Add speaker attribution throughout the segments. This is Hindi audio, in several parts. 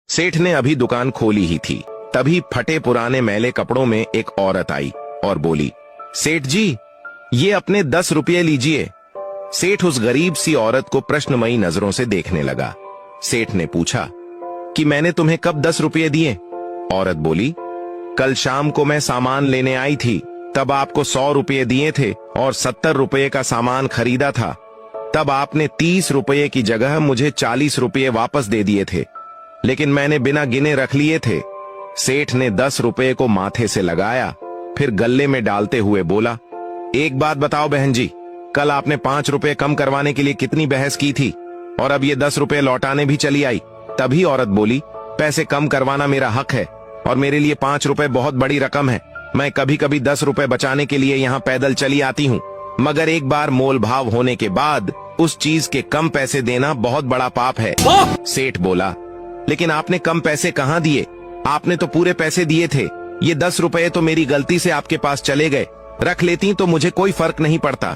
Speaker 1: सेठ ने अभी दुकान खोली ही थी, तभी फटे पुराने मैले कपड़ों में एक औरत आई और बोली, सेठ जी, ये अपने 10 रुपये लीजिए। सेठ उस गरीब सी औरत को प्रश्नमयी नजरों से देखने लगा। सेठ ने पूछा कि मैंने तुम्हें कब 10 रुपये दिए? औरत बोली, कल शाम को मैं सामान लेने आई थी, तब आपको 100 रुपये दिए थे और 70 रुपये का सामान खरीदा था। तब आपने 30 रुपये की जगह मुझे 40 रुपये वापस दे दिए थे, लेकिन मैंने बिना गिने रख लिए थे। सेठ ने 10 रुपये को माथे से लगाया, फिर गल्ले में डालते हुए बोला, एक बात बताओ बहन जी, कल आपने 5 रुपये कम करवाने के लिए कितनी बहस की थी और अब ये 10 रुपये लौटाने भी चली आई। तभी औरत बोली, पैसे कम करवाना मेरा हक है और मेरे लिए 5 रुपये बहुत बड़ी रकम है। मैं कभी कभी 10 रुपये बचाने के लिए यहाँ पैदल चली आती हूँ, मगर एक बार मोल भाव होने के बाद उस चीज के कम पैसे देना बहुत बड़ा पाप है। सेठ बोला, लेकिन आपने कम पैसे कहाँ दिए? आपने तो पूरे पैसे दिए थे। ये 10 रुपये तो मेरी गलती से आपके पास चले गए, रख लेती तो मुझे कोई फर्क नहीं पड़ता।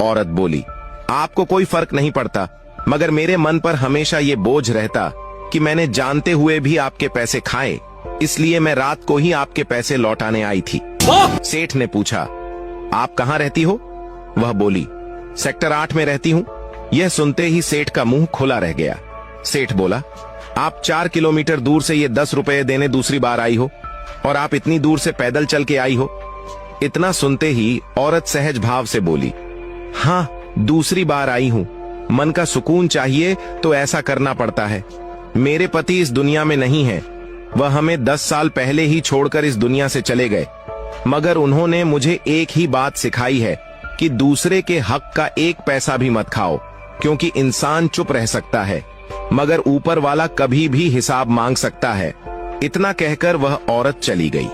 Speaker 1: औरत बोली, आपको कोई फर्क नहीं पड़ता, मगर मेरे मन पर हमेशा ये बोझ रहता कि मैंने जानते हुए भी आपके पैसे खाए, इसलिए मैं रात को ही आपके पैसे लौटाने आई थी। सेठ ने पूछा, आप कहाँ रहती हो? वह बोली, सेक्टर 8 में रहती हूँ। यह सुनते ही सेठ का मुंह खुला रह गया। सेठ बोला, आप 4 किलोमीटर दूर से ये 10 रुपये देने दूसरी बार आई हो और आप इतनी दूर से पैदल चल के आई हो। इतना सुनते ही औरत सहज भाव से बोली, हाँ, दूसरी बार आई हूँ। मन का सुकून चाहिए तो ऐसा करना पड़ता है। मेरे पति इस दुनिया में नहीं है, वह हमें 10 साल पहले ही छोड़कर इस दुनिया से चले गए, मगर उन्होंने मुझे एक ही बात सिखाई है कि दूसरे के हक का 1 पैसा भी मत खाओ, क्योंकि इंसान चुप रह सकता है मगर ऊपर वाला कभी भी हिसाब मांग सकता है। इतना कहकर वह औरत चली गई।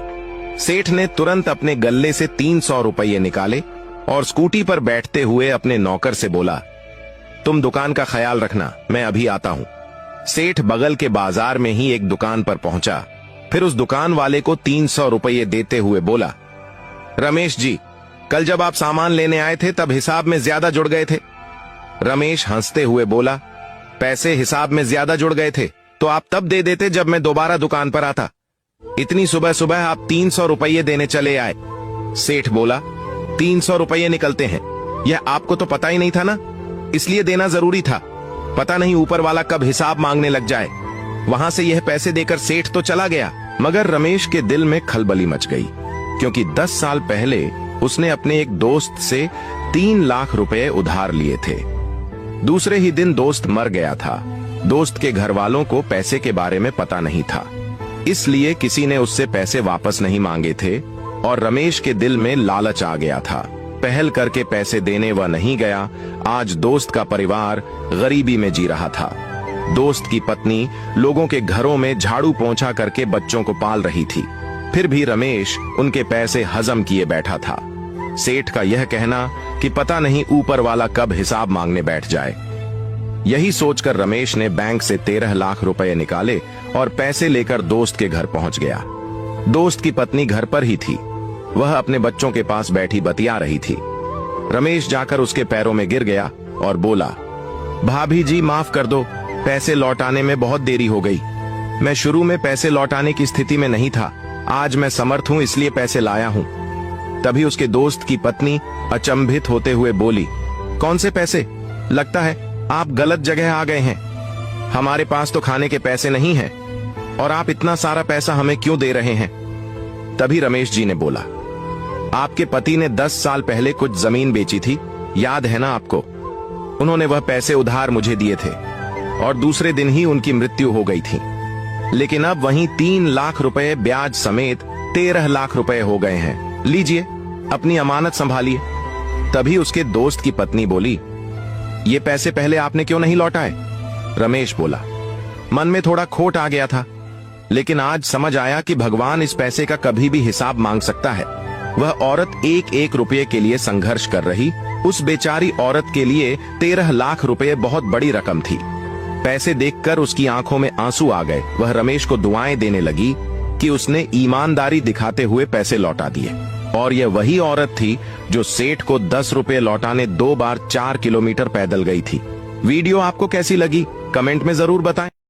Speaker 1: सेठ ने तुरंत अपने गल्ले से 300 रुपये निकाले और स्कूटी पर बैठते हुए अपने नौकर से बोला, तुम दुकान का ख्याल रखना, मैं अभी आता हूँ। सेठ बगल के बाजार में ही एक दुकान पर पहुंचा, फिर उस दुकान वाले को 300 रुपये देते हुए बोला, रमेश जी, कल जब आप सामान लेने आए थे तब हिसाब में ज्यादा जुड़ गए थे। रमेश हंसते हुए बोला, पैसे हिसाब में ज्यादा जुड़ गए थे तो आप तब दे देते जब मैं दोबारा दुकान पर आता। इतनी सुबह सुबह आप 300 रुपये देने चले आए। सेठ बोला, 300 रुपये निकलते हैं, यह आपको तो पता ही नहीं था ना, इसलिए देना जरूरी था। पता नहीं ऊपर वाला कब हिसाब मांगने लग जाए। वहां से यह पैसे देकर सेठ तो चला गया, मगर रमेश के दिल में खलबली मच गई, क्योंकि 10 साल पहले उसने अपने एक दोस्त से 3 लाख रुपए उधार लिए थे। दूसरे ही दिन दोस्त मर गया था। दोस्त के घर वालों को पैसे के बारे में पता नहीं था, इसलिए किसी ने उससे पैसे वापस नहीं मांगे थे और रमेश के दिल में लालच आ गया था। पहल करके पैसे देने वह नहीं गया। आज दोस्त का परिवार गरीबी में जी रहा था। दोस्त की पत्नी लोगों के घरों में झाड़ू पोंछा करके बच्चों को पाल रही थी, फिर भी रमेश उनके पैसे हजम किए बैठा था। सेठ का यह कहना कि पता नहीं ऊपर वाला कब हिसाब मांगने बैठ जाए। यही सोचकर रमेश ने बैंक से 13 लाख रुपए निकाले और पैसे लेकर दोस्त के घर पहुंच गया। दोस्त की पत्नी घर पर ही थी, वह अपने बच्चों के पास बैठी बतिया रही थी। रमेश जाकर उसके पैरों में गिर गया और बोला, भाभी जी, माफ कर दो, पैसे लौटाने में बहुत देरी हो गई। मैं शुरू में पैसे लौटाने की स्थिति में नहीं था, आज मैं समर्थ हूं इसलिए पैसे लाया हूं। तभी उसके दोस्त की पत्नी अचंभित होते हुए बोली, कौन से पैसे? लगता है आप गलत जगह आ गए हैं। हमारे पास तो खाने के पैसे नहीं हैं और आप इतना सारा पैसा हमें क्यों दे रहे हैं? तभी रमेश जी ने बोला, आपके पति ने 10 साल पहले कुछ जमीन बेची थी, याद है ना आपको? उन्होंने वह पैसे उधार मुझे दिए थे और दूसरे दिन ही उनकी मृत्यु हो गई थी, लेकिन अब वहीं 3 लाख रुपए ब्याज समेत 13 लाख रुपए हो गए हैं। लीजिए, अपनी अमानत संभालिए। तभी उसके दोस्त की पत्नी बोली, ये पैसे पहले आपने क्यों नहीं लौटाए? रमेश बोला, मन में थोड़ा खोट आ गया था, लेकिन आज समझ आया कि भगवान इस पैसे का कभी भी हिसाब मांग सकता है। वह औरत 1-1 रुपये के लिए संघर्ष कर रही, उस बेचारी औरत के लिए 13 लाख रुपए बहुत बड़ी रकम थी। पैसे देखकर उसकी आंखों में आंसू आ गए। वह रमेश को दुआएं देने लगी कि उसने ईमानदारी दिखाते हुए पैसे लौटा दिए। और यह वही औरत थी जो सेठ को 10 रुपये लौटाने 2 बार 4 किलोमीटर पैदल गई थी। वीडियो आपको कैसी लगी कमेंट में जरूर बताएं।